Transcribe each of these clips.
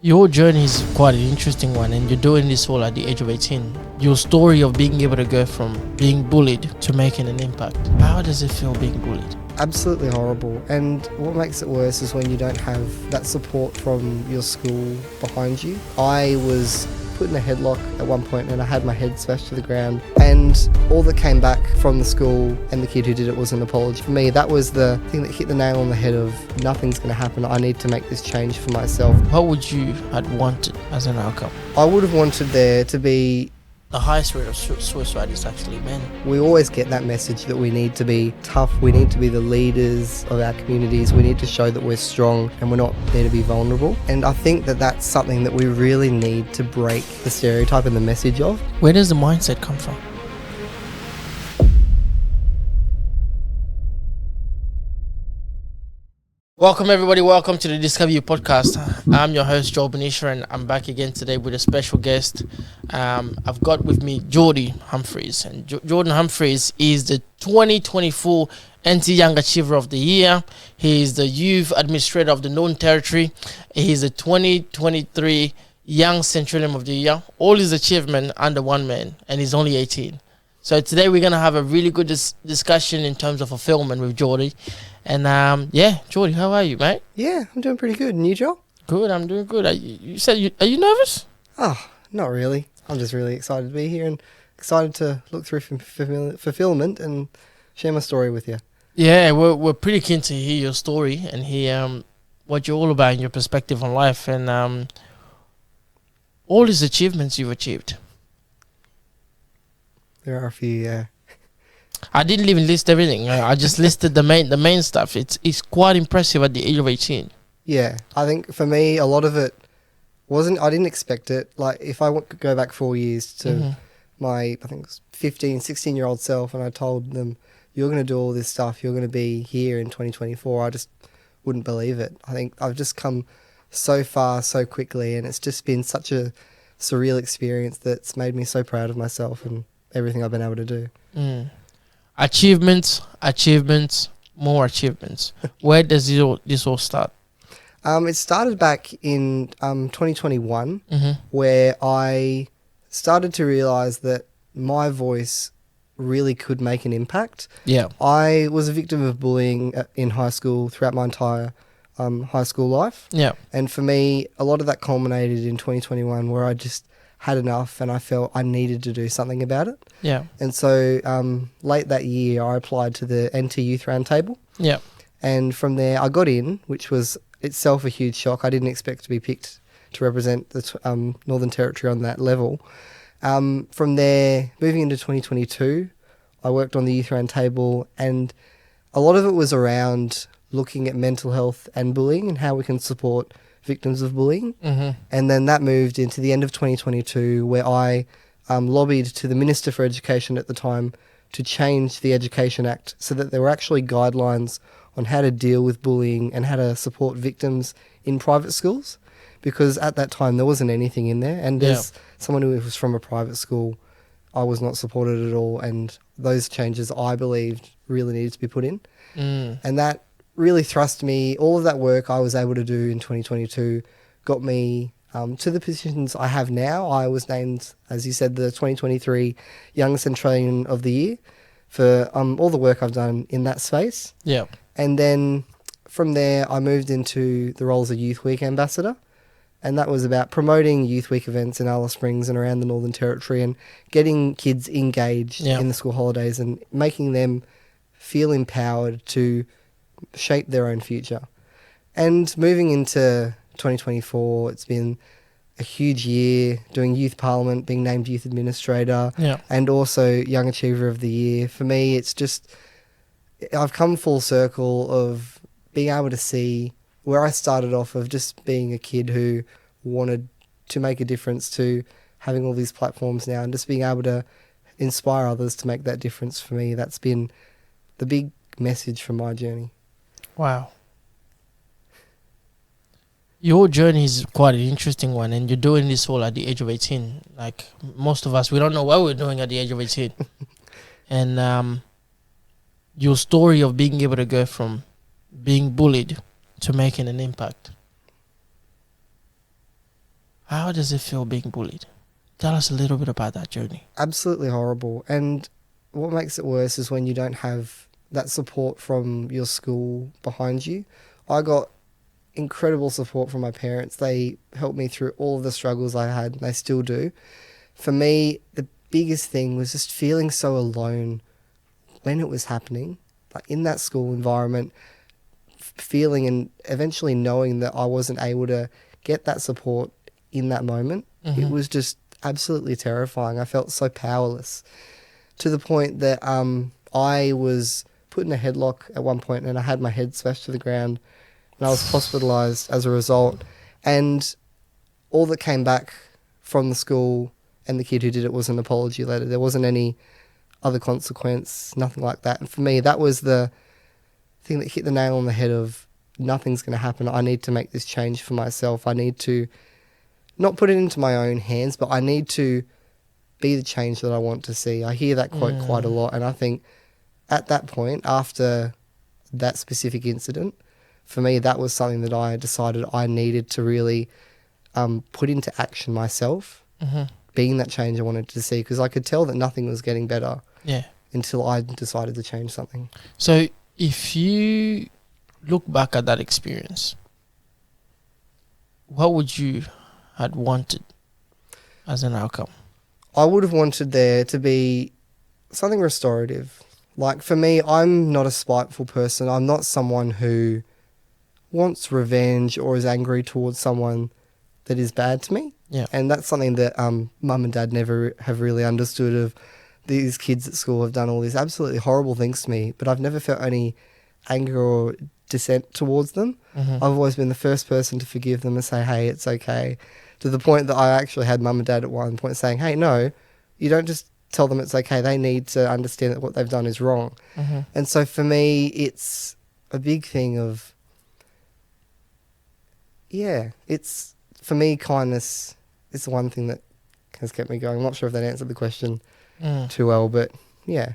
Your journey is quite an interesting one, and you're doing this all at the age of 18. Your story of being able to go from being bullied to making an impact. How does it feel being bullied? Absolutely horrible. And what makes it worse is when you don't have that support from your school behind you. I was put in a headlock at one point and I had my head smashed to the ground, and all that came back from the school and the kid who did it was an apology. For me, that was the thing that hit the nail on the head of nothing's going to happen. I need to make this change for myself. What would you have wanted as an outcome? I would have wanted there to be... The highest rate of suicide is actually men. We always get that message that we need to be tough, we need to be the leaders of our communities, we need to show that we're strong and we're not there to be vulnerable. And I think that that's something that we really need to break the stereotype and the message of. Where does the mindset come from? Welcome everybody, welcome to the Discover You podcast. I'm your host Jordon and I'm back again today with a special guest. I've got with me Jordon Humphreys, and Jordon Humphreys is the 2024 NT Young Achiever of the Year. He is the Youth Administrator of the Northern Territory. He is the 2023 Young Centralian of the Year. All his achievement under one man, and he's only 18. So today we're going to have a really good discussion in terms of fulfillment with Jordy. And Jordy, how are you, mate? Yeah, I'm doing pretty good. And you, Joel? Good, I'm doing good. Are you nervous? Oh, not really. I'm just really excited to be here and excited to look through fulfillment and share my story with you. Yeah, we're pretty keen to hear your story and hear what you're all about and your perspective on life and all these achievements you've achieved. There are a few, yeah. I didn't even list everything. I just listed the main stuff. It's quite impressive at the age of 18. Yeah, I think for me, a lot of it wasn't. I didn't expect it. Like if I could go back 4 years to my, I think it was 15, 16-year-old self, and I told them, "You're going to do all this stuff. You're going to be here in 2024." I just wouldn't believe it. I think I've just come so far so quickly, and it's just been such a surreal experience that's made me so proud of myself and everything I've been able to do. Achievements, more achievements. Where does this all start? It started back in 2021, where I started to realise that my voice really could make an impact. Yeah. I was a victim of bullying in high school throughout my entire high school life. Yeah. And for me, a lot of that culminated in 2021, where I just had enough and I felt I needed to do something about it. Yeah. And so late that year, I applied to the NT Youth Roundtable. Yeah. And from there, I got in, which was itself a huge shock. I didn't expect to be picked to represent the Northern Territory on that level. From there, moving into 2022, I worked on the Youth Roundtable, and a lot of it was around looking at mental health and bullying and how we can support victims of bullying. And then that moved into the end of 2022, where I lobbied to the Minister for Education at the time to change the Education Act so that there were actually guidelines on how to deal with bullying and how to support victims in private schools, because at that time there wasn't anything in there, and as someone who was from a private school, I was not supported at all, and those changes I believed really needed to be put in. And that really thrust me. All of that work I was able to do in 2022 got me to the positions I have now. I was named, as you said, the 2023 Young Centralian of the Year for all the work I've done in that space. Yeah. And then from there, I moved into the roles of Youth Week Ambassador, and that was about promoting Youth Week events in Alice Springs and around the Northern Territory and getting kids engaged in the school holidays and making them feel empowered to shape their own future. And moving into 2024, it's been a huge year doing Youth Parliament, being named Youth Administrator, and also Young Achiever of the Year. For me, it's just, I've come full circle of being able to see where I started off of just being a kid who wanted to make a difference to having all these platforms now and just being able to inspire others to make that difference. For me, that's been the big message from my journey. Wow. Your journey is quite an interesting one, and you're doing this all at the age of 18. Like most of us, we don't know what we're doing at the age of 18. And your story of being able to go from being bullied to making an impact. How does it feel being bullied? Tell us a little bit about that journey. Absolutely horrible. And what makes it worse is when you don't have that support from your school behind you. I got incredible support from my parents. They helped me through all of the struggles I had, and they still do. For me, the biggest thing was just feeling so alone when it was happening, like in that school environment, feeling and eventually knowing that I wasn't able to get that support in that moment. Mm-hmm. It was just absolutely terrifying. I felt so powerless to the point that I was put in a headlock at one point and I had my head smashed to the ground and I was hospitalised as a result. And all that came back from the school and the kid who did it was an apology letter. There wasn't any other consequence, nothing like that. And for me, that was the thing that hit the nail on the head of nothing's going to happen. I need to make this change for myself. I need to not put it into my own hands, but I need to be the change that I want to see. I hear that quote quite a lot. And I think at that point, after that specific incident, for me, that was something that I decided I needed to really put into action myself, being that change I wanted to see, because I could tell that nothing was getting better until I decided to change something. So if you look back at that experience, what would you had wanted as an outcome? I would have wanted there to be something restorative. Like for me, I'm not a spiteful person. I'm not someone who wants revenge or is angry towards someone that is bad to me. Yeah. And that's something that mum and dad never have really understood. Of these kids at school have done all these absolutely horrible things to me, but I've never felt any anger or dissent towards them. I've always been the first person to forgive them and say, hey, it's okay. To the point that I actually had mum and dad at one point saying, hey, no, you don't just tell them it's okay. They need to understand that what they've done is wrong. And so for me, it's a big thing of, it's, for me, kindness is the one thing that has kept me going. I'm not sure if that answered the question too well, but yeah.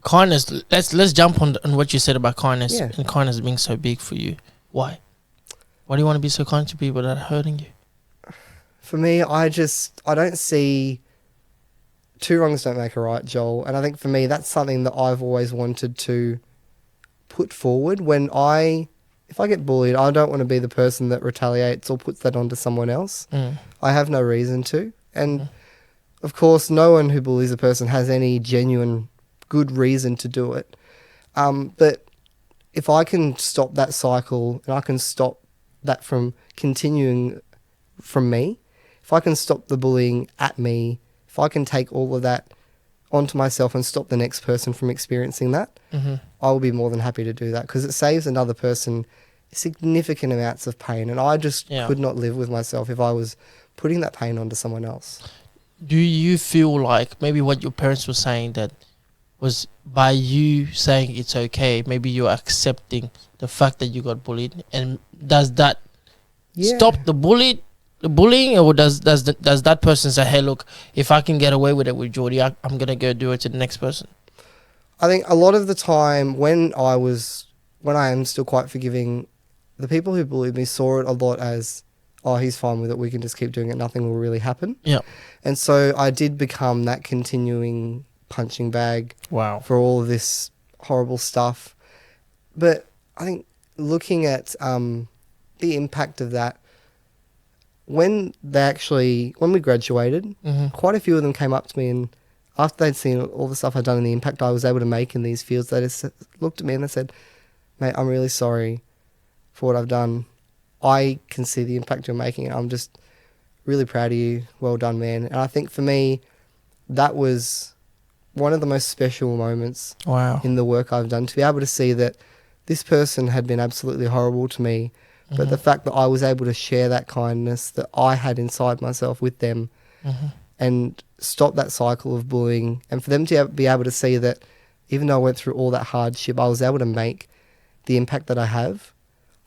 Kindness, let's jump on what you said about kindness and kindness being so big for you. Why? Why do you want to be so kind to people that are hurting you? For me, I don't see two wrongs don't make a right, Joel. And I think for me, that's something that I've always wanted to put forward. If I get bullied, I don't want to be the person that retaliates or puts that onto someone else. I have no reason to. And of course, no one who bullies a person has any genuine good reason to do it. But if I can stop that cycle and I can stop that from continuing from me, if I can stop the bullying at me, if I can take all of that onto myself and stop the next person from experiencing that, I will be more than happy to do that, because it saves another person significant amounts of pain, and I just could not live with myself if I was putting that pain onto someone else. Do you feel like maybe what your parents were saying, that was by you saying it's okay, maybe you're accepting the fact that you got bullied, and does that stop the bullying, or does that person say, hey, look, if I can get away with it with Jordy, I'm gonna go do it to the next person? I think a lot of the time when I am still quite forgiving, the people who bullied me saw it a lot as, oh, he's fine with it, we can just keep doing it, nothing will really happen. Yeah. And so I did become that continuing punching bag for all of this horrible stuff. But I think looking at the impact of that, when we graduated, quite a few of them came up to me, and after they'd seen all the stuff I'd done and the impact I was able to make in these fields, they just looked at me and they said, mate, I'm really sorry for what I've done. I can see the impact you're making. I'm just really proud of you. Well done, man. And I think for me, that was one of the most special moments in the work I've done, to be able to see that this person had been absolutely horrible to me, but the fact that I was able to share that kindness that I had inside myself with them and stop that cycle of bullying, and for them to be able to see that even though I went through all that hardship, I was able to make the impact that I have.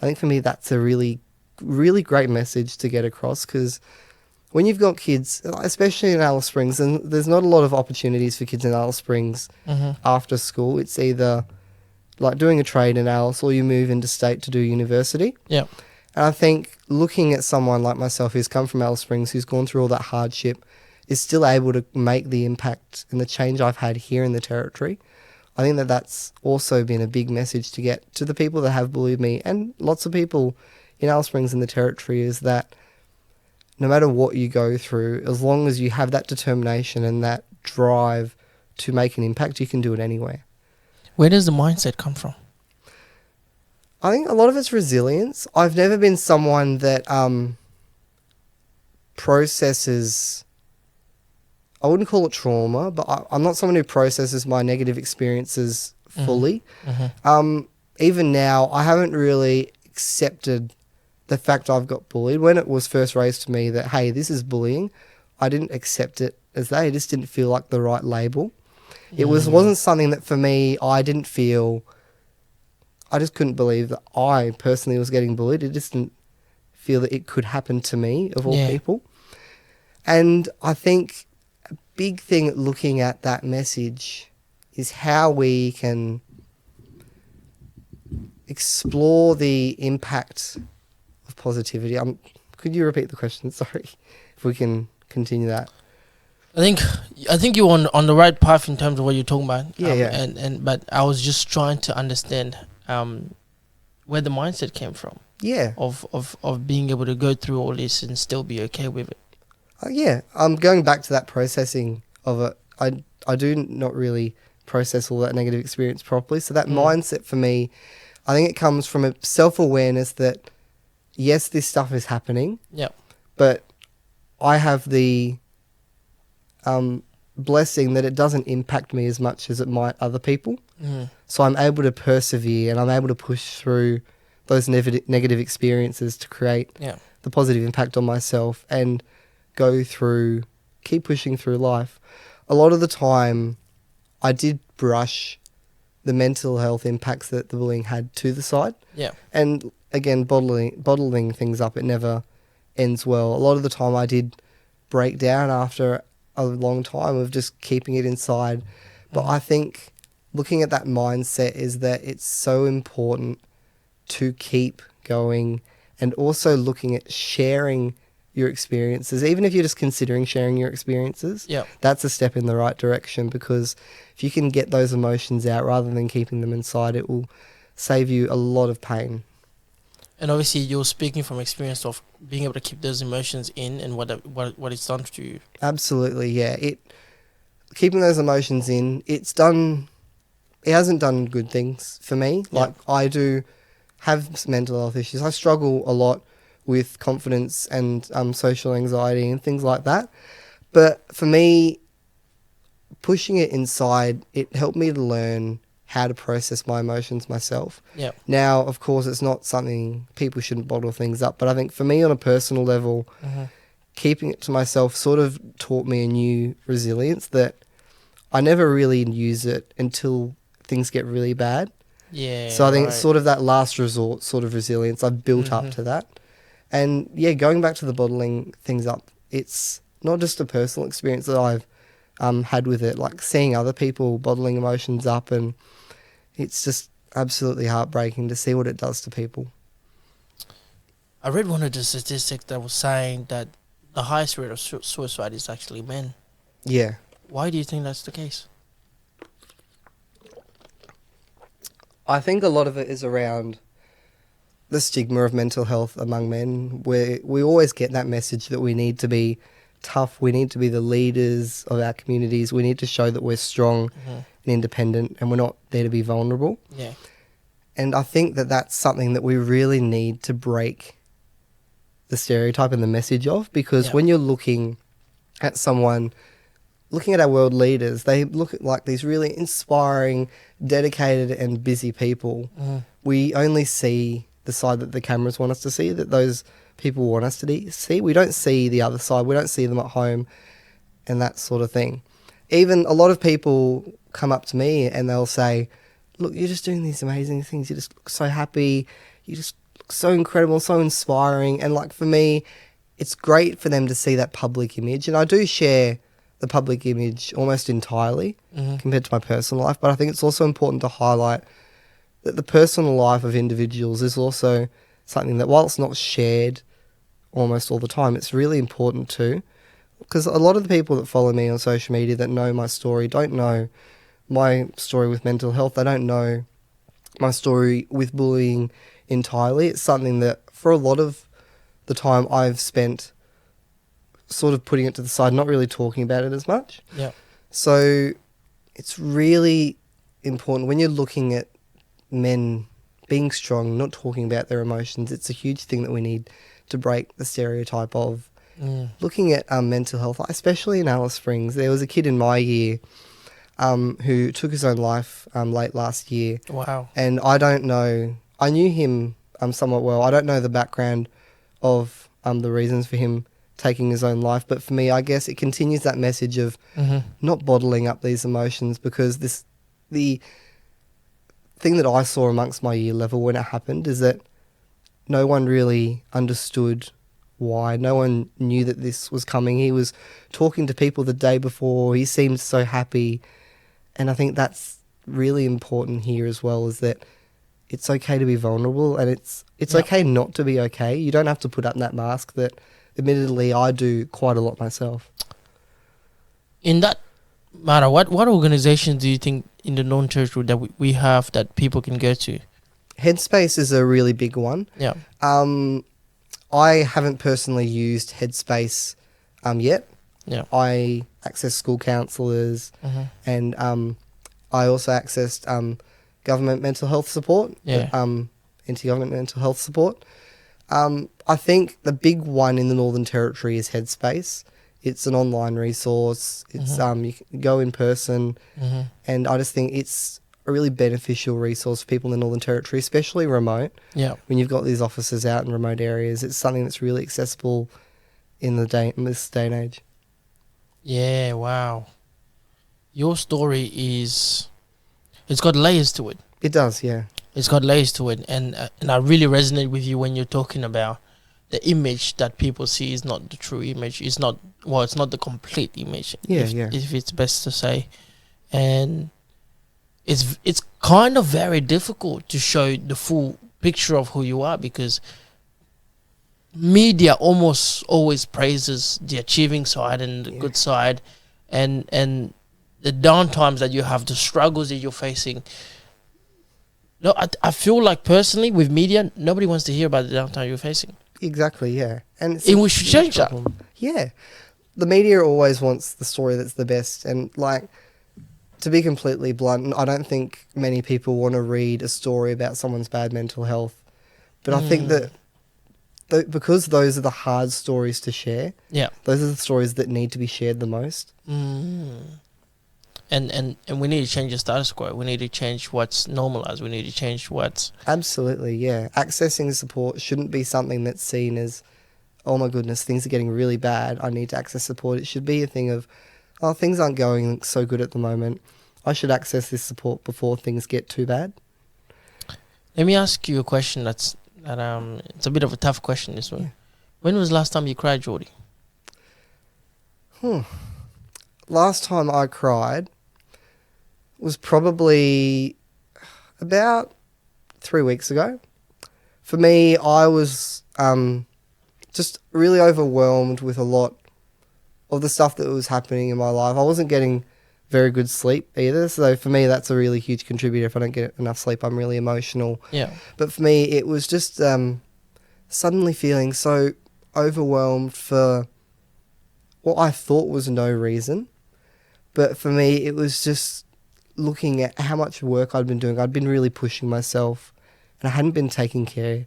I think for me, that's a really, really great message to get across, because when you've got kids, especially in Alice Springs, and there's not a lot of opportunities for kids in Alice Springs after school. It's either like doing a trade in Alice or you move into state to do university. Yeah. And I think looking at someone like myself who's come from Alice Springs, who's gone through all that hardship, is still able to make the impact and the change I've had here in the Territory. I think that that's also been a big message to get to the people that have bullied me and lots of people in Alice Springs in the Territory, is that no matter what you go through, as long as you have that determination and that drive to make an impact, you can do it anywhere. Where does the mindset come from? I think a lot of it's resilience. I've never been someone that processes, I wouldn't call it trauma, but I'm not someone who processes my negative experiences fully. Mm-hmm. Even now, I haven't really accepted the fact I've got bullied. When it was first raised to me that, hey, this is bullying, I didn't accept it as that. It just didn't feel like the right label. It wasn't something that for me, I didn't feel, I just couldn't believe that I personally was getting bullied. It just didn't feel that it could happen to me, of all people. And I think a big thing looking at that message is how we can explore the impact of positivity. Could you repeat the question? Sorry, if we can continue that. I think you're on the right path in terms of what you're talking about. Yeah. But I was just trying to understand where the mindset came from. Yeah. Of being able to go through all this and still be okay with it. Yeah. Going back to that processing of it, I do not really process all that negative experience properly. So that mindset for me, I think it comes from a self-awareness that, yes, this stuff is happening. Yeah. But I have the blessing that it doesn't impact me as much as it might other people. So I'm able to persevere and I'm able to push through those negative experiences to create the positive impact on myself and keep pushing through life. A lot of the time I did brush the mental health impacts that the bullying had to the side. Yeah. And again, bottling things up, it never ends well. A lot of the time I did break down after a long time of just keeping it inside. But I think looking at that mindset is that it's so important to keep going, and also looking at sharing your experiences. Even if you're just considering sharing your experiences, that's a step in the right direction, because if you can get those emotions out rather than keeping them inside, it will save you a lot of pain. And obviously you're speaking from experience of being able to keep those emotions in and what it's done to you. Absolutely, yeah. Keeping those emotions in, it hasn't done good things for me. Like, I do have mental health issues. I struggle a lot with confidence and social anxiety and things like that. But for me, pushing it inside, it helped me to learn how to process my emotions myself. Now, of course, it's not something, people shouldn't bottle things up, but I think for me on a personal level, keeping it to myself sort of taught me a new resilience that I never really use it until things get really bad. So I think it's sort of that last resort sort of resilience. I've built up to that. And going back to the bottling things up, it's not just a personal experience that I've had with it, like seeing other people bottling emotions up, and it's just absolutely heartbreaking to see what it does to people. I read one of the statistics that was saying that the highest rate of suicide is actually men. Yeah. Why do you think that's the case? I think a lot of it is around the stigma of mental health among men, where we always get that message that we need to be tough, we need to be the leaders of our communities, we need to show that we're strong and independent, and we're not there to be vulnerable. And I think that that's something that we really need to break the stereotype and the message of, because when you're looking at someone, looking at our world leaders, they look like these really inspiring, dedicated and busy people. We only see the side that the cameras want us to see, that those people want us to see. We don't see the other side. We don't see them at home and that sort of thing. Even a lot of people come up to me and they'll say, look, you're just doing these amazing things. You just look so happy. You just look so incredible, so inspiring. And like, for me, it's great for them to see that public image. And I do share the public image almost entirely compared to my personal life. But I think it's also important to highlight that the personal life of individuals is also something that while it's not shared almost all the time, it's really important too. Because a lot of the people that follow me on social media that know my story don't know my story with mental health. They don't know my story with bullying entirely. It's something that for a lot of the time I've spent sort of putting it to the side, not really talking about it as much. Yeah. So it's really important when you're looking at men being strong, not talking about their emotions. It's a huge thing that we need to break the stereotype of. Looking at mental health, especially in Alice Springs. There was a kid in my year who took his own life late last year. Wow. And I don't know, I knew him somewhat well. I don't know the background of the reasons for him taking his own life, but for me, I guess it continues that message of not bottling up these emotions, because the thing that I saw amongst my year level when it happened is that no one really understood why. No one knew that this was coming. He was talking to people the day before. He seemed so happy. And I think that's really important here as well, is that it's okay to be vulnerable, and it's okay not to be okay. You don't have to put up that mask that admittedly I do quite a lot myself. In that matter, what organizations do you think in the Northern Territory that we have that people can go to? Headspace is a really big one. Yeah. I haven't personally used Headspace yet. Yeah. I access school counsellors, and I also accessed government mental health support. Yeah. Anti-government mental health support. I think the big one in the Northern Territory is Headspace. It's an online resource. It's you can go in person, and I just think it's a really beneficial resource for people in the Northern Territory, especially remote. Yeah. When you've got these offices out in remote areas, it's something that's really accessible in this day and age. Yeah. Wow. Your story it's got layers to it. It does, yeah. It's got layers to it, and I really resonate with you when you're talking about the image that people see is not the true image. It's not the complete image. If it's best to say, and it's kind of very difficult to show the full picture of who you are, because media almost always praises the achieving side and the good side, and the downtimes that you have, the struggles that you're facing. No, I feel like personally with media, nobody wants to hear about the downtime you're facing. Exactly, yeah. And we should change that. Yeah. The media always wants the story that's the best. And, like, to be completely blunt, I don't think many people want to read a story about someone's bad mental health. But I think that because those are the hard stories to share, those are the stories that need to be shared the most. And we need to change the status quo. We need to change what's normalized. We need to change what's... Absolutely, yeah. Accessing support shouldn't be something that's seen as, oh my goodness, things are getting really bad, I need to access support. It should be a thing of, oh, things aren't going so good at the moment, I should access this support before things get too bad. Let me ask you a question it's a bit of a tough question, this one. Yeah. When was the last time you cried, Jordy? Last time I cried was probably about 3 weeks ago. For me, I was just really overwhelmed with a lot of the stuff that was happening in my life. I wasn't getting very good sleep either, so for me that's a really huge contributor. If I don't get enough sleep, I'm really emotional. Yeah. But for me, it was just suddenly feeling so overwhelmed for what I thought was no reason. But for me, it was just looking at how much work I'd been doing. I'd been really pushing myself, and I hadn't been taking care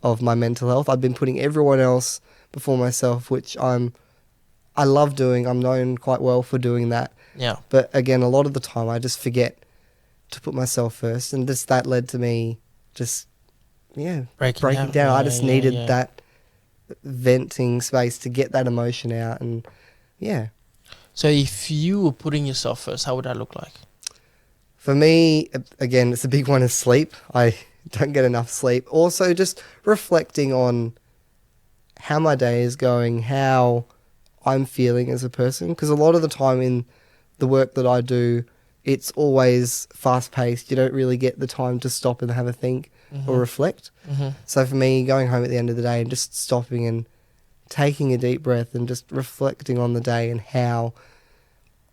of my mental health. I'd been putting everyone else before myself, which I love doing. I'm known quite well for doing that. Yeah. But again, a lot of the time I just forget to put myself first, and just that led to me just breaking down. I just needed that venting space to get that emotion out, and So if you were putting yourself first, how would that look like? For me, again, it's a big one, is sleep. I don't get enough sleep. Also, just reflecting on how my day is going, how I'm feeling as a person. Because a lot of the time in the work that I do, it's always fast-paced. You don't really get the time to stop and have a think or reflect. So for me, going home at the end of the day and just stopping and taking a deep breath and just reflecting on the day and how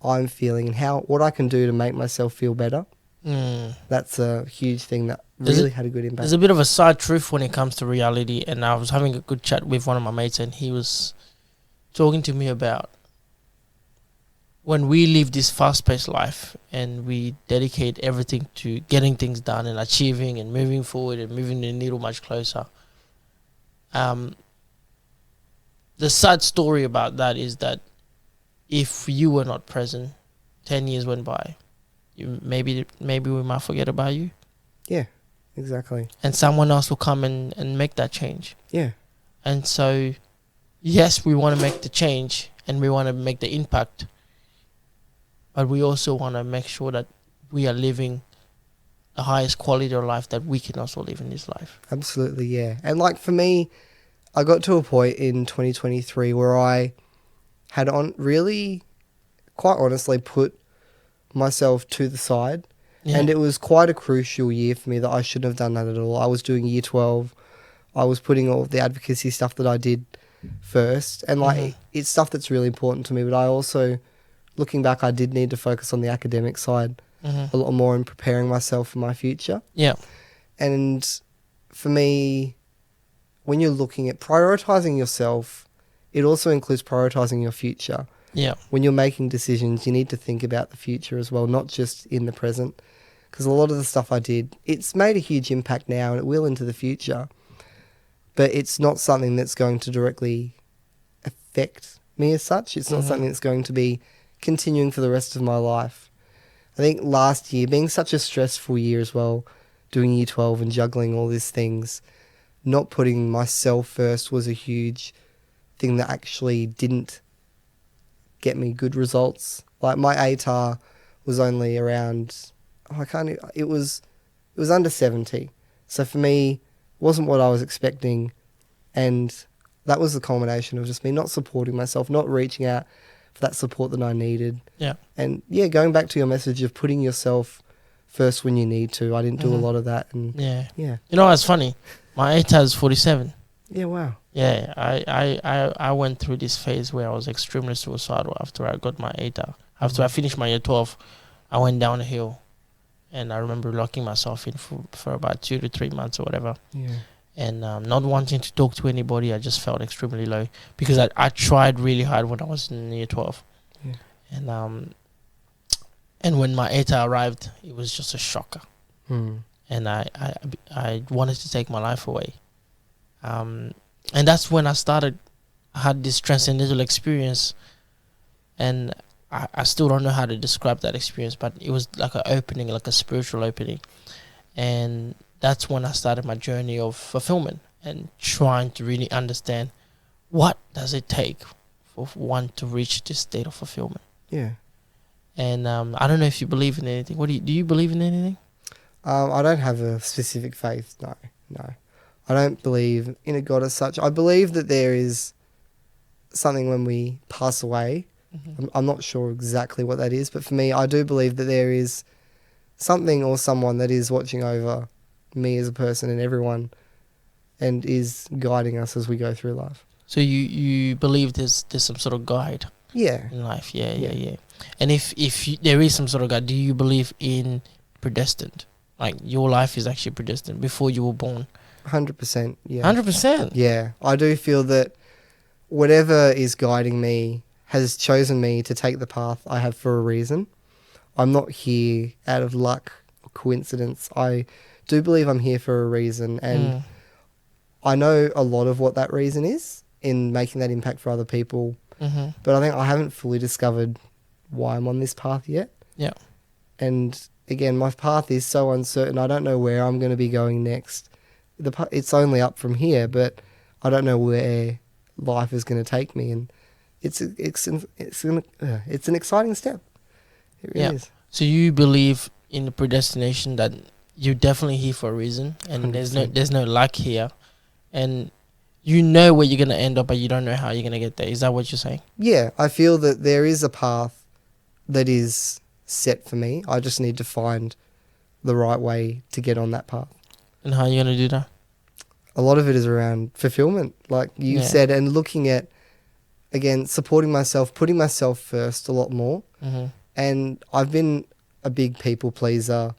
I'm feeling and what I can do to make myself feel better. That's a huge thing that really had a good impact. There's a bit of a side truth when it comes to reality, and I was having a good chat with one of my mates, and he was talking to me about when we live this fast-paced life and we dedicate everything to getting things done and achieving and moving forward and moving the needle much closer. The sad story about that is that if you were not present, 10 years went by, maybe we might forget about you. Yeah, exactly. And someone else will come and make that change. Yeah. And so, yes, we want to make the change and we want to make the impact, but we also want to make sure that we are living the highest quality of life that we can also live in this life. Absolutely, yeah. And like for me, I got to a point in 2023 where I had really, quite honestly, put myself to the side. Yeah. And it was quite a crucial year for me that I shouldn't have done that at all. I was doing year 12. I was putting all the advocacy stuff that I did first. And like it's stuff that's really important to me. But I also, looking back, I did need to focus on the academic side a lot more in preparing myself for my future. Yeah. And for me, when you're looking at prioritizing yourself, it also includes prioritizing your future. Yeah. When you're making decisions, you need to think about the future as well, not just in the present. Because a lot of the stuff I did, it's made a huge impact now and it will into the future. But it's not something that's going to directly affect me as such. It's not something that's going to be continuing for the rest of my life. I think last year, being such a stressful year as well, doing year 12 and juggling all these things, not putting myself first was a huge thing that actually didn't get me good results. Like my ATAR was only around, it was under 70. So for me, it wasn't what I was expecting. And that was the culmination of just me not supporting myself, not reaching out for that support that I needed. Yeah. And yeah, going back to your message of putting yourself first when you need to, I didn't do a lot of that. And yeah. Yeah. You know, it's funny. My ATAR is 47. Yeah, wow. Yeah, I went through this phase where I was extremely suicidal after I got my ATAR. After I finished my year 12, I went down a hill. And I remember locking myself in for about 2 to 3 months or whatever. Yeah. And not wanting to talk to anybody, I just felt extremely low. Because I tried really hard when I was in year 12. Yeah. And when my ATAR arrived, it was just a shocker. And I wanted to take my life away. And that's when I had this transcendental experience. And I still don't know how to describe that experience, but it was like an opening, like a spiritual opening. And that's when I started my journey of fulfillment and trying to really understand what does it take for one to reach this state of fulfillment. Yeah. And I don't know if you believe in anything. Do you believe in anything? I don't have a specific faith, no. I don't believe in a God as such. I believe that there is something when we pass away. I'm not sure exactly what that is, but for me, I do believe that there is something or someone that is watching over me as a person and everyone and is guiding us as we go through life. So you believe there's some sort of guide in life? Yeah. And if there is some sort of guide, do you believe in predestined? Like your life is actually predestined before you were born? 100%, yeah. 100%? Yeah. I do feel that whatever is guiding me has chosen me to take the path I have for a reason. I'm not here out of luck or coincidence. I do believe I'm here for a reason, and I know a lot of what that reason is in making that impact for other people. But I think I haven't fully discovered why I'm on this path yet. Yeah. And again, my path is so uncertain. I don't know where I'm going to be going next. It's only up from here, but I don't know where life is going to take me, and it's an exciting step. It really is. So you believe in the predestination, that you're definitely here for a reason, and 100%. there's no luck here, and you know where you're gonna end up, but you don't know how you're gonna get there. Is that what you're saying? Yeah, I feel that there is a path that is set for me. I just need to find the right way to get on that path. And how are you going to do that? A lot of it is around fulfillment, like you said, and looking at, again, supporting myself, putting myself first a lot more. Mm-hmm. And I've been a big people pleaser,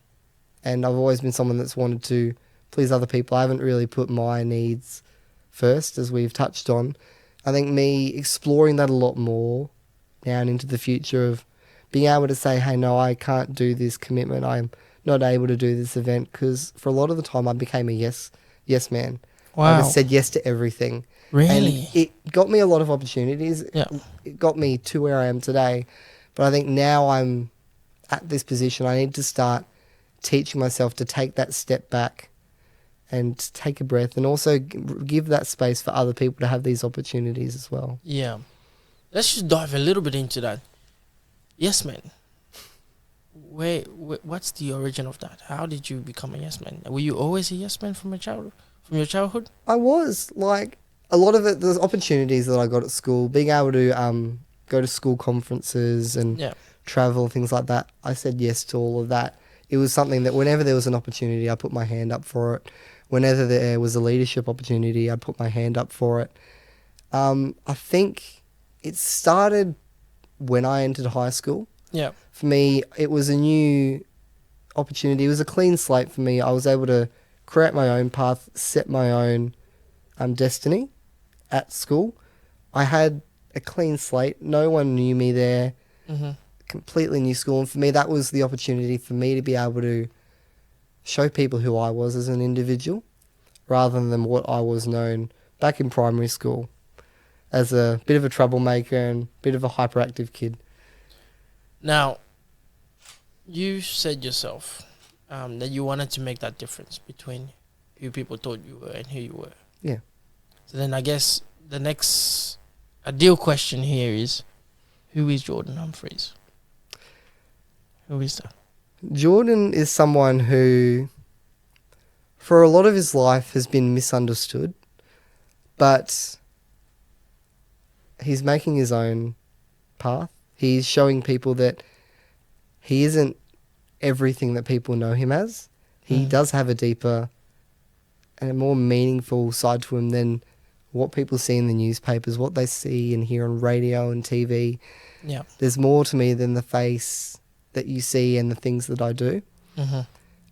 and I've always been someone that's wanted to please other people. I haven't really put my needs first, as we've touched on. I think me exploring that a lot more now and into the future of being able to say, hey, no, I can't do this commitment. I'm not able to do this event, because for a lot of the time I became a yes man. Wow. I just said yes to everything. Really? And it got me a lot of opportunities. Yeah. It got me to where I am today. But I think now I'm at this position, I need to start teaching myself to take that step back and take a breath, and also give that space for other people to have these opportunities as well. Yeah. Let's just dive a little bit into that. Yes man. What's the origin of that? How did you become a yes man? Were you always a yes man from your childhood? I was, like, a lot of it, there's opportunities that I got at school, being able to go to school conferences and travel, things like that. I said yes to all of that. It was something that whenever there was an opportunity, I put my hand up for it. Whenever there was a leadership opportunity, I'd put my hand up for it. I think it started when I entered high school. Yeah. For me, it was a new opportunity. It was a clean slate for me. I was able to create my own path, set my own destiny at school. I had a clean slate. No one knew me there. Mm-hmm. Completely new school. And for me, that was the opportunity for me to be able to show people who I was as an individual, rather than what I was known back in primary school as a bit of a troublemaker and a bit of a hyperactive kid. Now, you said yourself that you wanted to make that difference between who people thought you were and who you were. Yeah. So then I guess the next ideal question here is, who is Jordon Humphreys? Who is that? Jordon is someone who, for a lot of his life, has been misunderstood, but he's making his own path. He's showing people that he isn't everything that people know him as. He does have a deeper and a more meaningful side to him than what people see in the newspapers, what they see and hear on radio and TV. Yeah. There's more to me than the face that you see and the things that I do. Mm-hmm.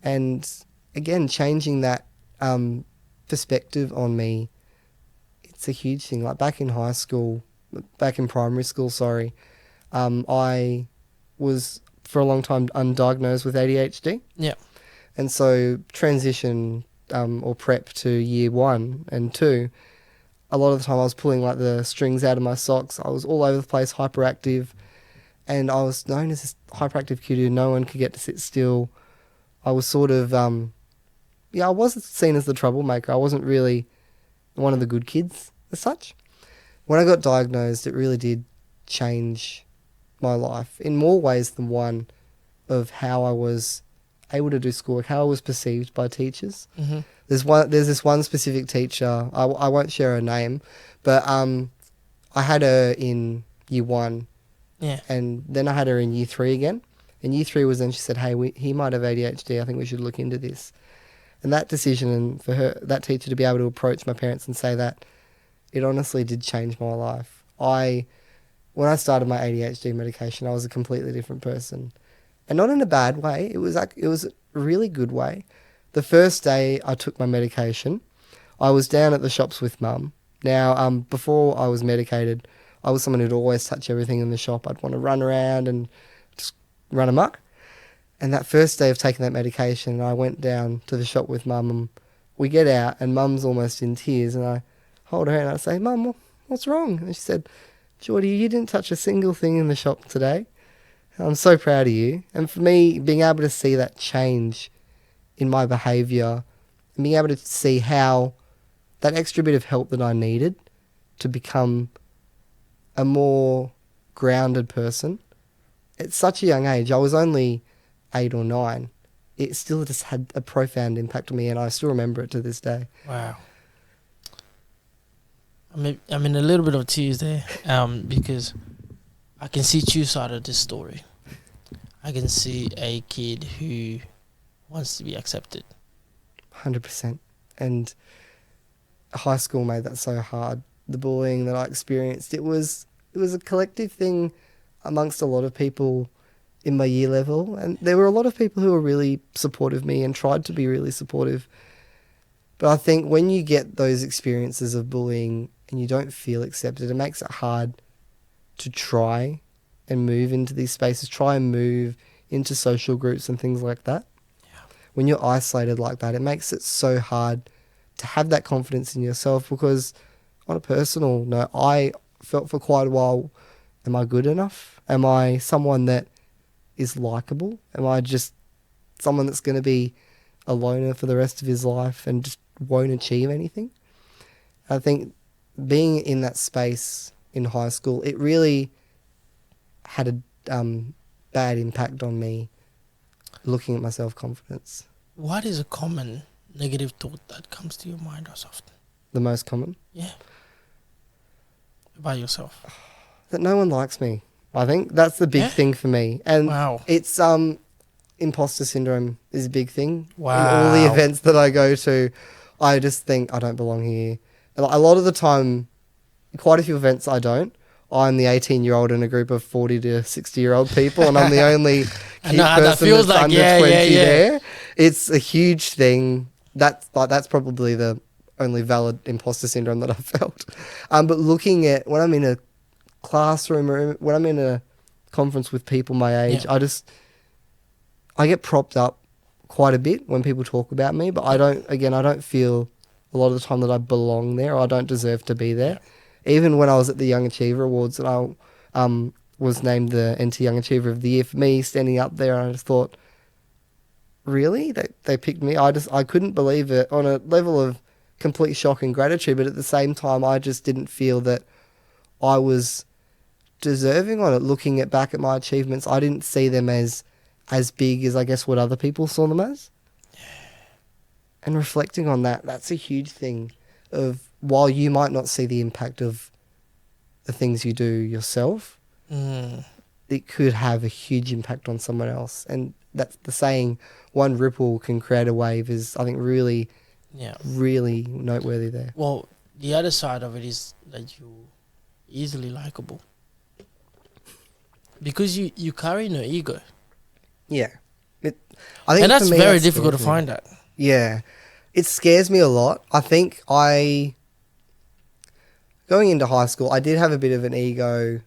And again, changing that perspective on me, it's a huge thing. Like back in primary school, I was for a long time undiagnosed with ADHD. Yeah. And so transition or prep to year 1 and 2, a lot of the time I was pulling like the strings out of my socks. I was all over the place, hyperactive. And I was known as this hyperactive kid who no one could get to sit still. I was sort of, I wasn't seen as the troublemaker. I wasn't really one of the good kids as such. When I got diagnosed, it really did change my life in more ways than one, of how I was able to do schoolwork, how I was perceived by teachers. Mm-hmm. There's this one specific teacher, I won't share her name, but I had her in year 1. Yeah. And then I had her in year 3 again. And year 3 was then she said, hey, he might have ADHD. I think we should look into this. And that decision, and for that teacher to be able to approach my parents and say that, it honestly did change my life. When I started my ADHD medication, I was a completely different person. And not in a bad way. It was a really good way. The first day I took my medication, I was down at the shops with Mum. Now, before I was medicated, I was someone who'd always touch everything in the shop. I'd want to run around and just run amok. And that first day of taking that medication, I went down to the shop with Mum, and we get out and Mum's almost in tears, and I hold her hand and I say, Mum, what's wrong? And she said, Jordy, you didn't touch a single thing in the shop today. I'm so proud of you. And for me, being able to see that change in my behaviour and being able to see how that extra bit of help that I needed to become a more grounded person. At such a young age, I was only 8 or 9. It still just had a profound impact on me, and I still remember it to this day. Wow. I'm in a little bit of tears there, because I can see two sides of this story. I can see a kid who wants to be accepted. 100%. And high school made that so hard. The bullying that I experienced, it was a collective thing amongst a lot of people in my year level, and there were a lot of people who were really supportive of me and tried to be really supportive. But I think when you get those experiences of bullying and you don't feel accepted, it makes it hard to try and move into these spaces, try and move into social groups and things like that. Yeah. When you're isolated like that, it makes it so hard to have that confidence in yourself, because on a personal note, I felt for quite a while, am I good enough? Am I someone that is likable? Am I just someone that's going to be a loner for the rest of his life and just won't achieve anything? I think being in that space in high school, it really had a bad impact on me looking at my self-confidence. What is a common negative thought that comes to your mind as often? The most common? Yeah. About yourself? That no one likes me. I think that's the big thing for me. And it's imposter syndrome is a big thing. Wow. In all the events that I go to, I just think I don't belong here. And a lot of the time, quite a few events I don't. I'm the 18-year-old in a group of 40 to 60-year-old people, and I'm the only cute person that's like, under 20 there. It's a huge thing. That's probably the only valid imposter syndrome that I've felt. But looking at when I'm in a classroom or when I'm in a conference with people my age, I get propped up quite a bit when people talk about me, but I don't feel a lot of the time that I belong there, or I don't deserve to be there. Even when I was at the Young Achiever Awards and I was named the NT Young Achiever of the Year, for me standing up there, I just thought, really? They picked me? I couldn't believe it, on a level of complete shock and gratitude, but at the same time I just didn't feel that I was deserving on it. Looking back at my achievements, I didn't see them as big as I guess what other people saw them as. And reflecting on that, that's a huge thing of, while you might not see the impact of the things you do yourself, it could have a huge impact on someone else. And that's the saying, one ripple can create a wave, is I think really noteworthy there. Well, the other side of it is that you're easily likable. Because you carry no ego. Yeah. I think and that's very difficult to find that. Yeah. It scares me a lot. I think going into high school, I did have a bit of an ego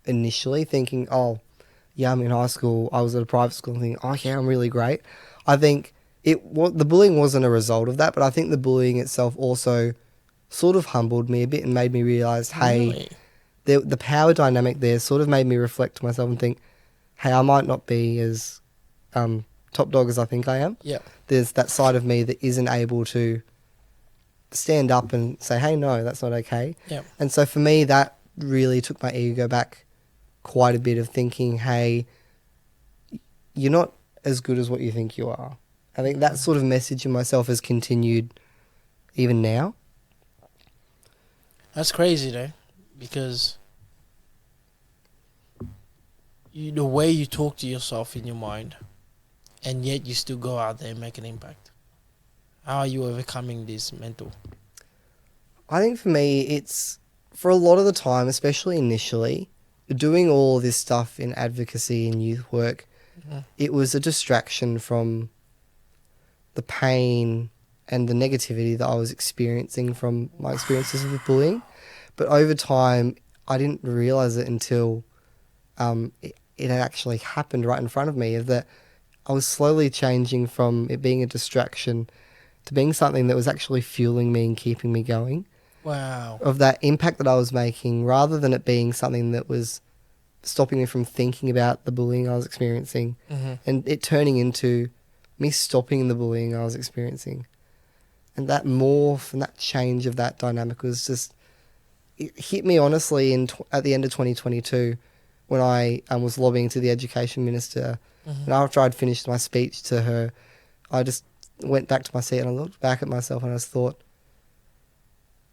initially, thinking, I'm in high school. I was at a private school thinking, I'm really great. I think the bullying wasn't a result of that, but I think the bullying itself also sort of humbled me a bit and made me realise, hey, the power dynamic there sort of made me reflect to myself and think, hey, I might not be as top dog as I think I am. Yeah. There's that side of me that isn't able to stand up and say, hey, no, that's not okay. Yeah. And so for me, that really took my ego back quite a bit, of thinking, hey, you're not as good as what you think you are. I think that sort of message in myself has continued even now. That's crazy though, because the way you talk to yourself in your mind, and yet you still go out there and make an impact. How are you overcoming this mental? I think for me, it's, for a lot of the time, especially initially, doing all this stuff in advocacy and youth work, it was a distraction from the pain and the negativity that I was experiencing from my experiences with bullying. But over time, I didn't realise it until it had actually happened right in front of me, that I was slowly changing from it being a distraction to being something that was actually fueling me and keeping me going. Wow. Of that impact that I was making, rather than it being something that was stopping me from thinking about the bullying I was experiencing, and it turning into me stopping the bullying I was experiencing. And that morph and that change of that dynamic was just, it hit me honestly at the end of 2022 when I was lobbying to the education minister. And after I'd finished my speech to her, I just went back to my seat and I looked back at myself and I just thought,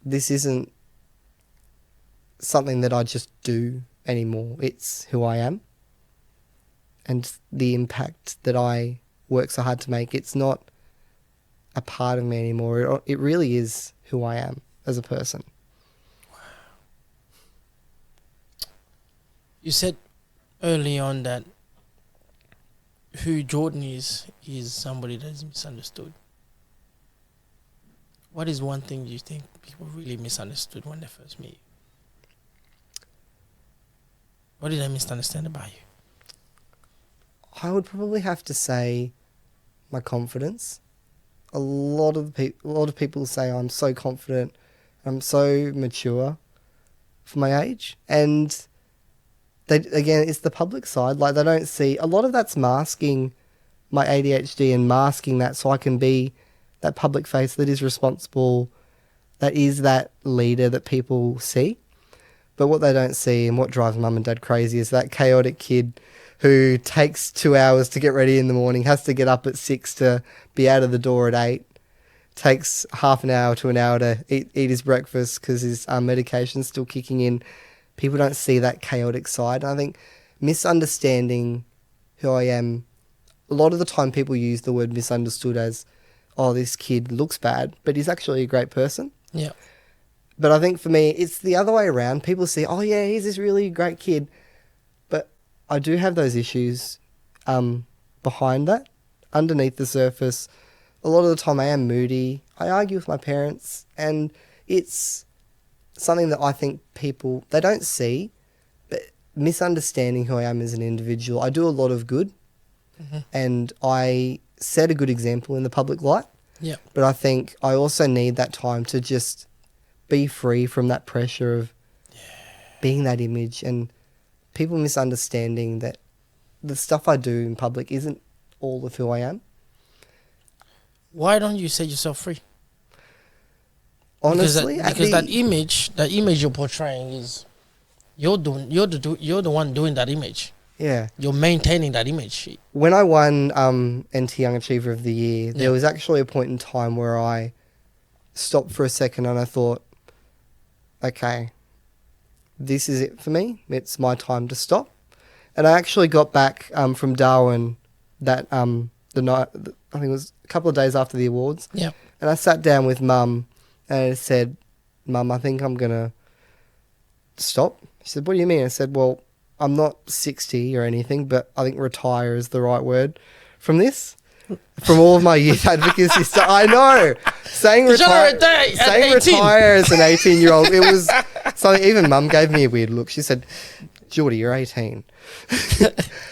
this isn't something that I just do anymore. It's who I am and the impact that I work so hard to make. It's not a part of me anymore. It really is who I am as a person. Wow. You said early on that who Jordan is somebody that is misunderstood. What is one thing you think people really misunderstood when they first meet you? What did they misunderstand about you? I would probably have to say my confidence. A lot of people say I'm so confident, I'm so mature for my age, and again, it's the public side. Like, they don't see a lot of that's masking my ADHD and masking that so I can be that public face that is responsible, that is that leader that people see. But what they don't see and what drives mum and dad crazy is that chaotic kid who takes 2 hours to get ready in the morning, has to get up at 6 to be out of the door at 8, takes half an hour to an hour to eat his breakfast because his medication's still kicking in. People don't see that chaotic side. And I think misunderstanding who I am, a lot of the time people use the word misunderstood as, oh, this kid looks bad, but he's actually a great person. Yeah. But I think for me, it's the other way around. People see, oh yeah, he's this really great kid. But I do have those issues behind that, underneath the surface. A lot of the time I am moody. I argue with my parents, and it's something that I think people, they don't see, but misunderstanding who I am as an individual. I do a lot of good, and I set a good example in the public light. Yeah. But I think I also need that time to just be free from that pressure of being that image, and people misunderstanding that the stuff I do in public isn't all of who I am. Why don't you set yourself free? Honestly, because that image you're portraying is you're the one doing that image. Yeah, you're maintaining that image. When I won NT Young Achiever of the Year, there was actually a point in time where I stopped for a second and I thought, okay, this is it for me. It's my time to stop. And I actually got back from Darwin that the night, I think it was a couple of days after the awards. Yeah. And I sat down with Mum and I said, Mum, I think I'm going to stop. She said, what do you mean? I said, well, I'm not 60 or anything, but I think retire is the right word from this. From all of my youth advocacy stuff. I know. Saying retire as an 18-year-old, it was something, even Mum gave me a weird look. She said, Jordy, you're 18.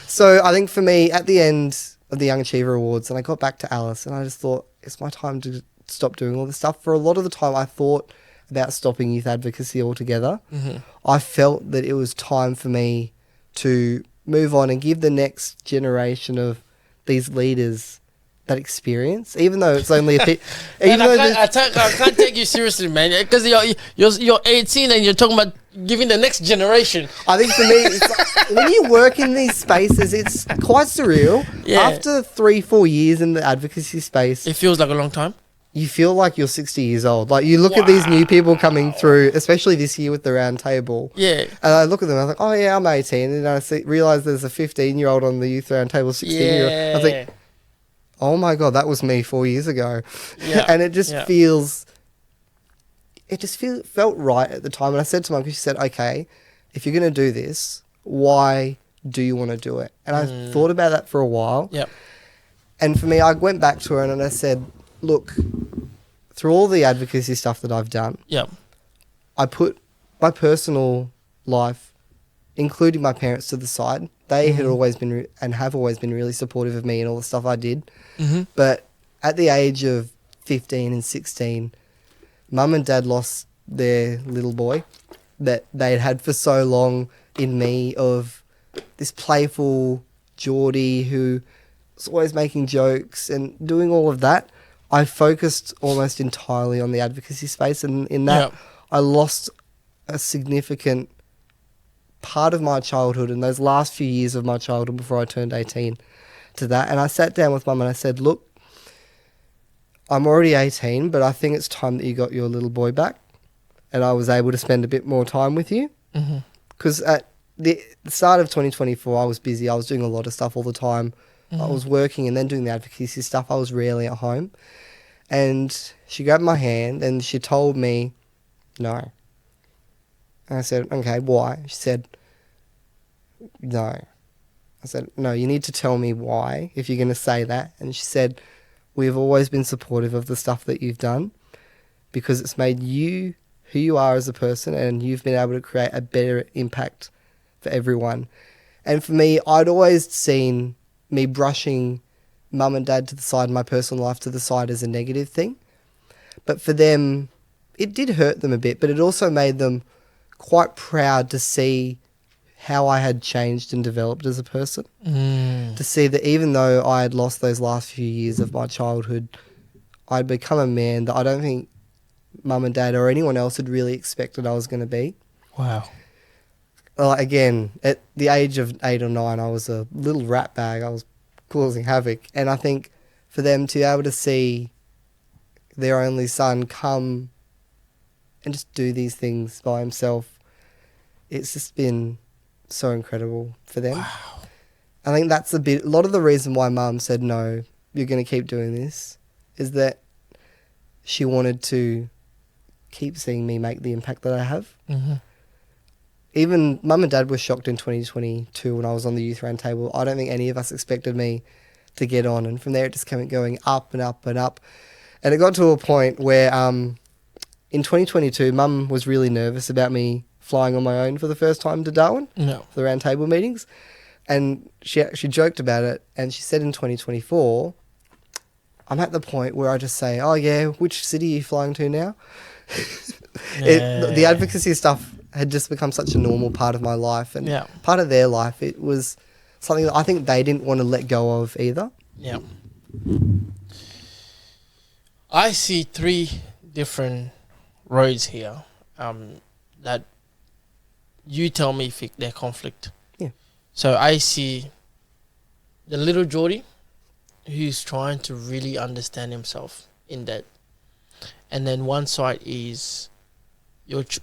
So I think for me, at the end of the Young Achiever Awards, and I got back to Alice, and I just thought, it's my time to stop doing all this stuff. For a lot of the time, I thought about stopping youth advocacy altogether. I felt that it was time for me to move on and give the next generation of these leaders that experience, even though it's only a bit. I can't take you seriously, man, because you're 18 and you're talking about giving the next generation. I think for me, it's like, when you work in these spaces, it's quite surreal. Yeah. After 3-4 years in the advocacy space, it feels like a long time. You feel like you're 60 years old. Like, you look at these new people coming through, especially this year with the round table. Yeah. And I look at them, I was like, oh yeah, I'm 18. And I realise there's a 15-year-old on the youth round table, 16-year-old. I was like, oh my God, that was me 4 years ago. Yeah. And it just felt right at the time. And I said to Mum, because she said, okay, if you're going to do this, why do you want to do it? And I thought about that for a while. Yep. And for me, I went back to her and I said, look, through all the advocacy stuff that I've done, I put my personal life, including my parents, to the side. They had always been and have always been really supportive of me and all the stuff I did. But at the age of 15 and 16, Mum and Dad lost their little boy that they'd had for so long in me, of this playful Jordy who was always making jokes and doing all of that. I focused almost entirely on the advocacy space, and in that I lost a significant part of my childhood and those last few years of my childhood before I turned 18 to that. And I sat down with Mum and I said, look, I'm already 18, but I think it's time that you got your little boy back and I was able to spend a bit more time with you. Because at the start of 2024, I was busy. I was doing a lot of stuff all the time. I was working and then doing the advocacy stuff. I was rarely at home. And she grabbed my hand and she told me, no. And I said, okay, why? She said, no. I said, no, you need to tell me why if you're going to say that. And she said, we've always been supportive of the stuff that you've done because it's made you who you are as a person and you've been able to create a better impact for everyone. And for me, I'd always seen me brushing mum and dad to the side, my personal life to the side as a negative thing. But for them, it did hurt them a bit, but it also made them quite proud to see how I had changed and developed as a person. To see that even though I had lost those last few years of my childhood, I'd become a man that I don't think mum and dad or anyone else had really expected I was going to be. Wow. Again, at the age of 8 or 9, I was a little rat bag. I was causing havoc. And I think for them to be able to see their only son come and just do these things by himself, it's just been so incredible for them. Wow. I think that's a lot of the reason why mum said, no, you're going to keep doing this, is that she wanted to keep seeing me make the impact that I have. Mm-hmm. Even mum and dad were shocked in 2022 when I was on the youth round table. I don't think any of us expected me to get on. And from there, it just kept going up and up and up. And it got to a point where in 2022, mum was really nervous about me flying on my own for the first time to Darwin for the round table meetings. And she joked about it. And she said in 2024, I'm at the point where I just say, oh, yeah, which city are you flying to now? The advocacy stuff had just become such a normal part of my life and part of their life. It was something that I think they didn't want to let go of either. Yeah. I see 3 different roads here that you tell me if they're conflict. Yeah. So I see the little Jordy who's trying to really understand himself in that. And then one side is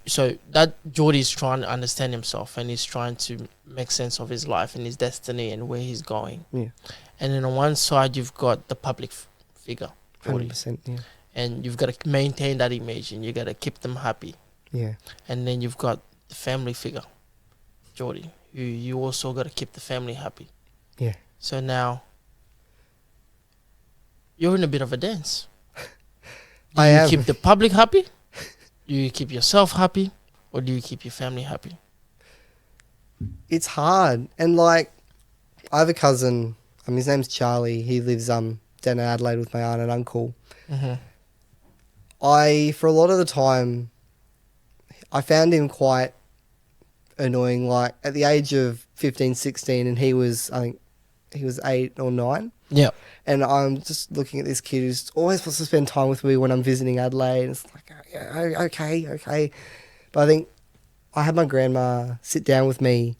so that Jordy is trying to understand himself and he's trying to make sense of his life and his destiny and where he's going. Yeah. And then on one side you've got the public figure, Jordy. 100%, yeah. And you've got to maintain that image and you got to keep them happy. Yeah. And then you've got the family figure, Jordy, who you also got to keep the family happy. Yeah. So now you're in a bit of a dance. Do I you am. keep the public happy? Do you keep yourself happy? Or do you keep your family happy? It's hard. And like, I have a cousin, his name's Charlie. He lives down in Adelaide with my aunt and uncle. Mm-hmm. For a lot of the time, I found him quite annoying. Like, at the age of 15, 16, and I think he was 8 or 9. Yeah. And I'm just looking at this kid who's always wants to spend time with me when I'm visiting Adelaide. And it's like, yeah, okay. But I think I had my grandma sit down with me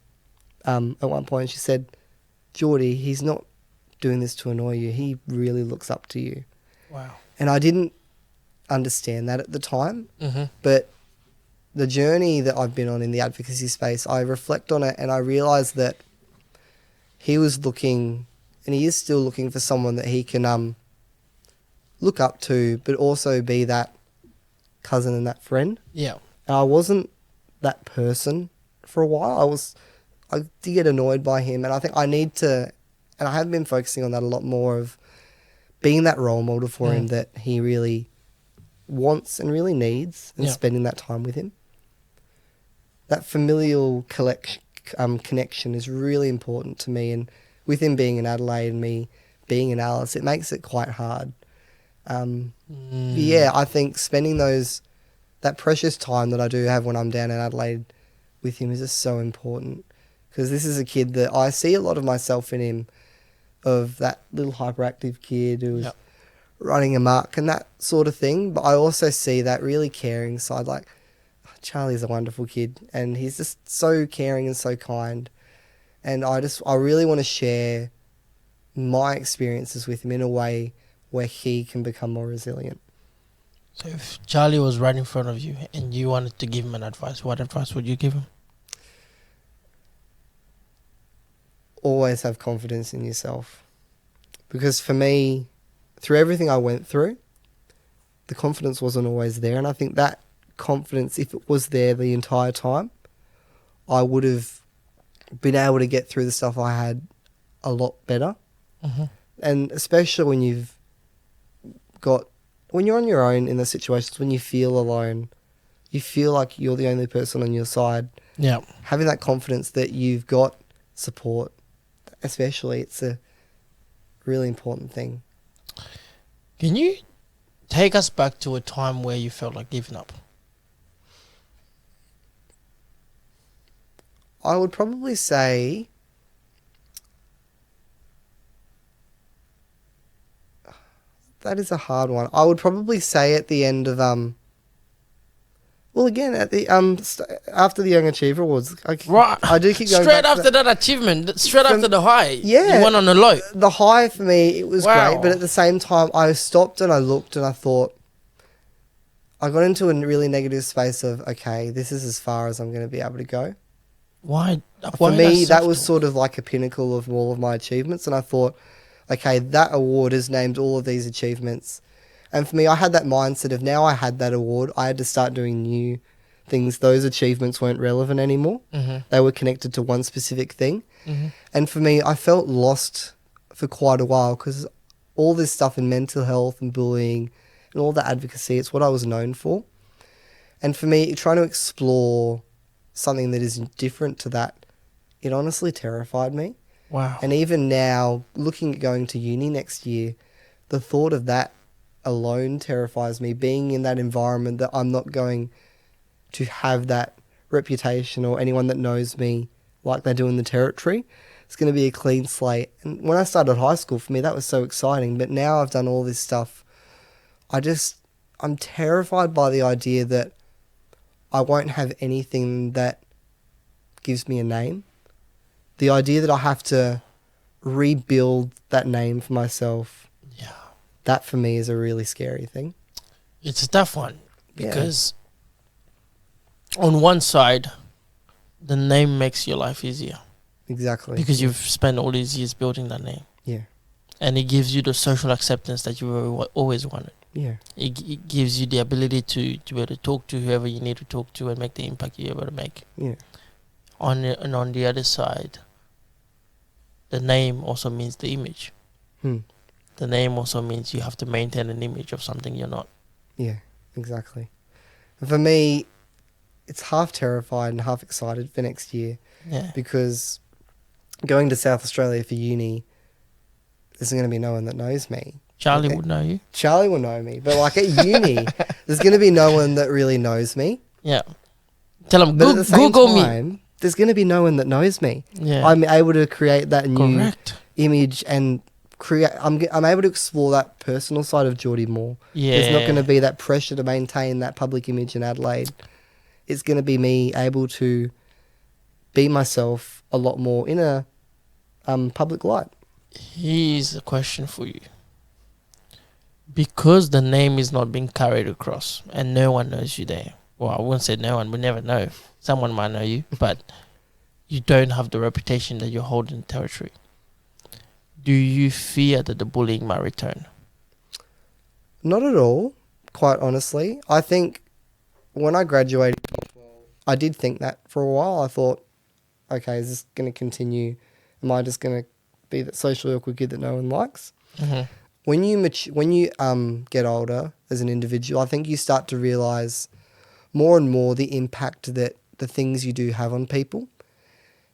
at one point and she said, Jordy, he's not doing this to annoy you. He really looks up to you. Wow. And I didn't understand that at the time. Mm-hmm. But the journey that I've been on in the advocacy space, I reflect on it and I realise that he was looking, and he is still looking for someone that he can look up to, but also be that cousin and that friend. Yeah. And I wasn't that person for a while. I did get annoyed by him, and I think I need to, and I have been focusing on that a lot more, of being that role model for him that he really wants and really needs, and spending that time with him. That familial connection is really important to me, and with him being in Adelaide and me being in Alice, it makes it quite hard. Yeah, I think spending that precious time that I do have when I'm down in Adelaide with him is just so important, because this is a kid that I see a lot of myself in him, of that little hyperactive kid who's running amok and that sort of thing. But I also see that really caring side. Like, Charlie's a wonderful kid and he's just so caring and so kind. And I really want to share my experiences with him in a way where he can become more resilient. So if Charlie was right in front of you and you wanted to give him an advice, what advice would you give him? Always have confidence in yourself. Because for me, through everything I went through, the confidence wasn't always there. And I think that confidence, if it was there the entire time, I would have been able to get through the stuff I had a lot better. Mm-hmm. And especially when when you're on your own in the situations, when you feel alone, you feel like you're the only person on your side. Yeah. Having that confidence that you've got support, especially, it's a really important thing. Can you take us back to a time where you felt like giving up? I would probably say that is a hard one. I would probably say at the end of at the after the Young Achiever Awards, I do keep going straight back after that achievement, straight after the high. Yeah, you went on a low. The high for me, it was Wow. great, but at the same time, I stopped and I looked and I thought, I got into a really negative space of, okay, this is as far as I'm going to be able to go. Why? For me, that was sort of like a pinnacle of all of my achievements, and I thought, okay, that award has named all of these achievements. And for me, I had that mindset of, now I had that award, I had to start doing new things. Those achievements weren't relevant anymore. Mm-hmm. They were connected to one specific thing. Mm-hmm. And for me, I felt lost for quite a while, because all this stuff in mental health and bullying and all that advocacy, it's what I was known for. And for me, trying to explore something that is different to that, it honestly terrified me. Wow. And even now, looking at going to uni next year, the thought of that alone terrifies me. Being in that environment that I'm not going to have that reputation or anyone that knows me like they do in the territory. It's going to be a clean slate. And when I started high school, for me, that was so exciting. But now I've done all this stuff, I'm terrified by the idea that I won't have anything that gives me a name. The idea that I have to rebuild that name for myself, that for me is a really scary thing. It's a tough one, because on one side, the name makes your life easier. Exactly. Because you've spent all these years building that name. Yeah. And it gives you the social acceptance that you always wanted. Yeah. It gives you the ability to be able to talk to whoever you need to talk to and make the impact you're able to make. Yeah. On the other side, the name also means the image. The name also means you have to maintain an image of something you're not. Yeah, exactly. And for me, it's half terrified and half excited for next year. Yeah. Because going to South Australia for uni, there's going to be no one that knows me. Charlie would know you. Charlie will know me. But like at uni, there's going to be no one that really knows me. Yeah. Tell them, but at the same Google time, me. There's going to be no one that knows me. Yeah. I'm able to create that new image and I'm able to explore that personal side of Jordy more. Yeah. There's not going to be that pressure to maintain that public image in Adelaide. It's going to be me able to be myself a lot more in a public light. Here's a question for you. Because the name is not being carried across and no one knows you there. Well, I wouldn't say no one, we never know. Someone might know you, but you don't have the reputation that you hold in the territory. Do you fear that the bullying might return? Not at all, quite honestly. I think when I graduated, I did think that for a while. I thought, okay, is this going to continue? Am I just going to be that socially awkward kid that no one likes? Mm-hmm. When you get older as an individual, I think you start to realise more and more the impact that the things you do have on people.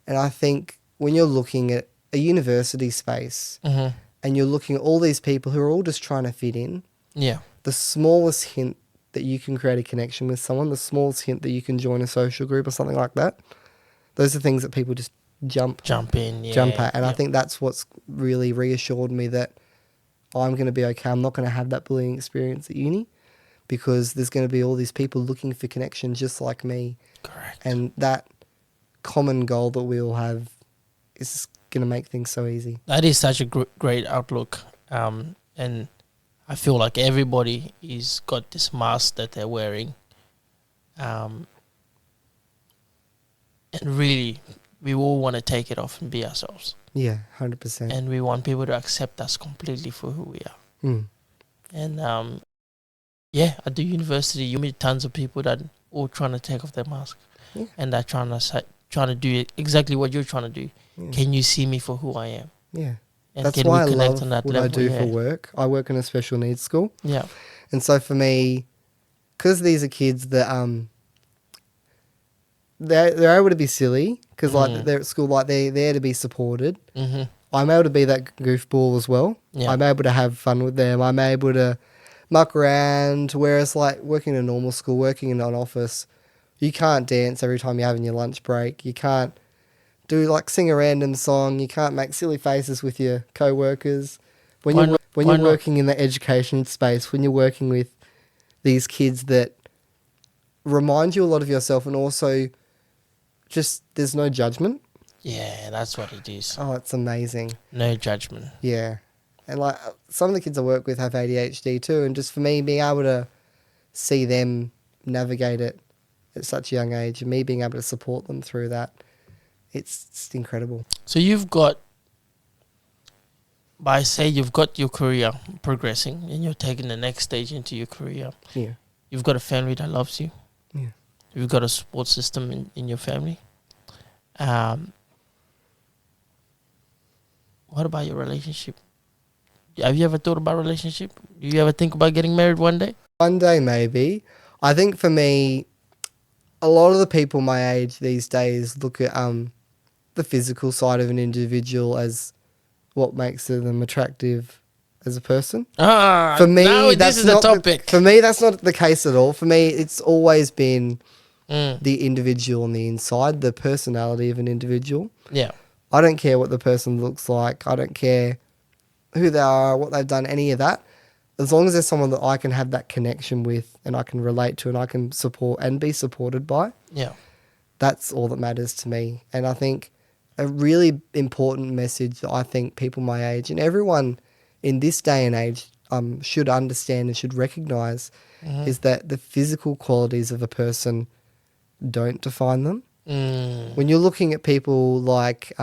And I think when you're looking at a university space and you're looking at all these people who are all just trying to fit in, the smallest hint that you can create a connection with someone, the smallest hint that you can join a social group or something like that, those are things that people just jump at. And I think that's what's really reassured me that I'm going to be okay. I'm not going to have that bullying experience at uni, because there's going to be all these people looking for connection just like me. Correct. And that common goal that we all have is going to make things so easy. That is such a great outlook. And I feel like everybody is got this mask that they're wearing. And really, we all want to take it off and be ourselves. Yeah, 100%. And we want people to accept us completely for who we are. And Yeah, at the university, you meet tons of people that all trying to take off their mask, and they're trying to do exactly what you're trying to do. Yeah. Can you see me for who I am? Yeah, and that's why I love what I do for work. I work in a special needs school. Yeah, and so for me, because these are kids that they're able to be silly because like they're at school, like they're there to be supported. Mm-hmm. I'm able to be that goofball as well. Yeah. I'm able to have fun with them. I'm able to muck around. Whereas like working in a normal school, working in an office, you can't dance every time you're having your lunch break. You can't sing a random song. You can't make silly faces with your co-workers. When you're working in the education space, when you're working with these kids that remind you a lot of yourself, and also just there's no judgment. Yeah, that's what it is. Oh, it's amazing. No judgment. Yeah. And like some of the kids I work with have ADHD too, and just for me being able to see them navigate it at such a young age and me being able to support them through that, it's incredible. So you've got your career progressing and you're taking the next stage into your career. Yeah. You've got a family that loves you. Yeah. You've got a support system in your family. What about your relationship? Have you ever thought about relationship? Do you ever think about getting married one day? One day, maybe. I think for me, a lot of the people my age these days look at the physical side of an individual as what makes them attractive as a person. For me, this is the topic. For me, that's not the case at all. For me, it's always been the individual on the inside, the personality of an individual. Yeah. I don't care what the person looks like. I don't care who they are, what they've done, any of that. As long as there's someone that I can have that connection with and I can relate to and I can support and be supported by. Yeah. That's all that matters to me. And I think a really important message that I think people my age and everyone in this day and age should understand and should recognise is that the physical qualities of a person don't define them. When you're looking at people like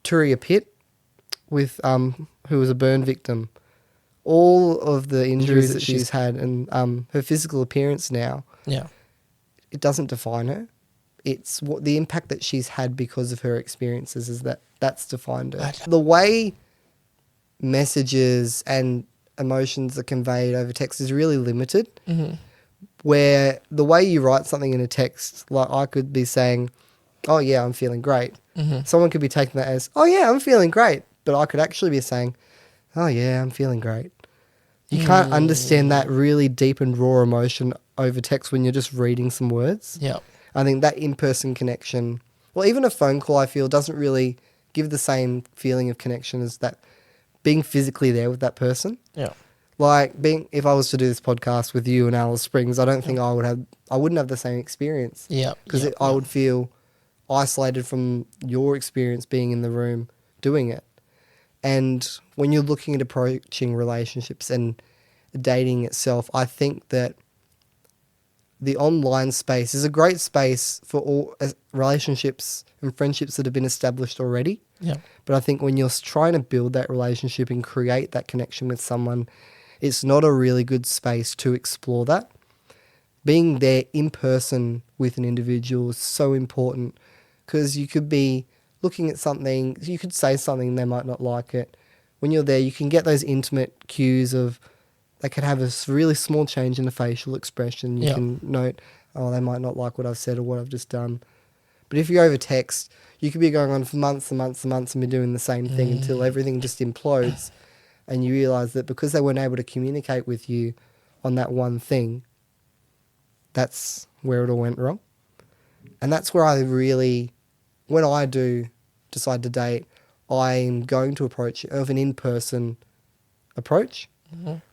Turia Pitt, who was a burn victim, all of the injuries that she's had and her physical appearance now, it doesn't define her. It's what the impact that she's had because of her experiences that's defined her. The way messages and emotions are conveyed over text is really limited. Where the way you write something in a text, like I could be saying, oh yeah, I'm feeling great. Someone could be taking that as, oh yeah, I'm feeling great. But I could actually be saying, oh yeah, I'm feeling great. You can't understand that really deep and raw emotion over text when you're just reading some words. Yeah. I think that in-person connection, well, even a phone call, I feel, doesn't really give the same feeling of connection as that being physically there with that person. Yeah. Like if I was to do this podcast with you in Alice Springs, I don't think I wouldn't have the same experience. Yeah. Because I would feel isolated from your experience being in the room doing it. And when you're looking at approaching relationships and dating itself, I think that the online space is a great space for all relationships and friendships that have been established already. Yeah. But I think when you're trying to build that relationship and create that connection with someone, it's not a really good space to explore that. Being there in person with an individual is so important because you could be looking at something, you could say something, they might not like it. When you're there, you can get those intimate cues of they could have a really small change in the facial expression. You can note, oh, they might not like what I've said or what I've just done. But if you're over text, you could be going on for months and months and months and be doing the same thing until everything just implodes and you realise that because they weren't able to communicate with you on that one thing, that's where it all went wrong. And that's where I really, when I do decide to date, I'm going to approach it of an in-person approach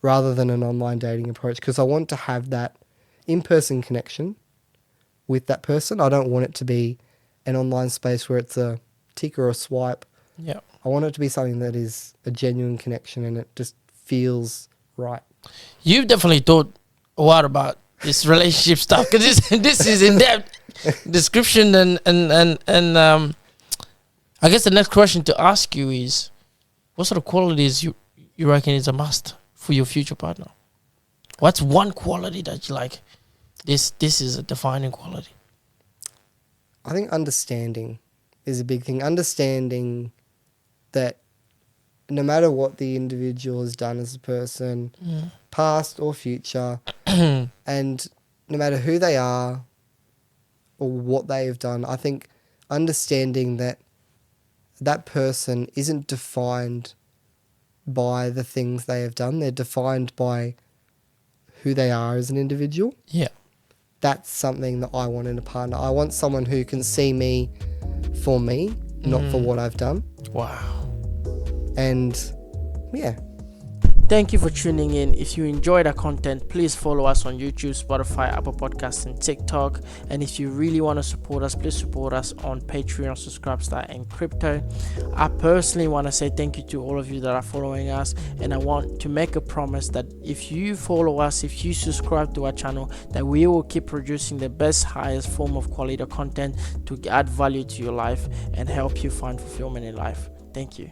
rather than an online dating approach because I want to have that in-person connection with that person. I don't want it to be an online space where it's a tick or a swipe. Yeah. I want it to be something that is a genuine connection and it just feels right. You've definitely thought a lot about this relationship stuff because this is in-depth description and I guess the next question to ask you is what sort of qualities you reckon is a must for your future partner? What's one quality that you like? This is a defining quality. I think understanding is a big thing. Understanding that no matter what the individual has done as a person, past or future, and no matter who they are or what they have done, I think understanding that that person isn't defined by the things they have done. They're defined by who they are as an individual. Yeah. That's something that I want in a partner. I want someone who can see me for me, not for what I've done. Wow. And yeah. Thank you for tuning in. If you enjoyed our content, please follow us on YouTube, Spotify, Apple Podcasts, and TikTok. And if you really want to support us, please support us on Patreon, Subscribestar, and Crypto. I personally want to say thank you to all of you that are following us. And I want to make a promise that if you follow us, if you subscribe to our channel, that we will keep producing the best, highest form of quality content to add value to your life and help you find fulfillment in life. Thank you.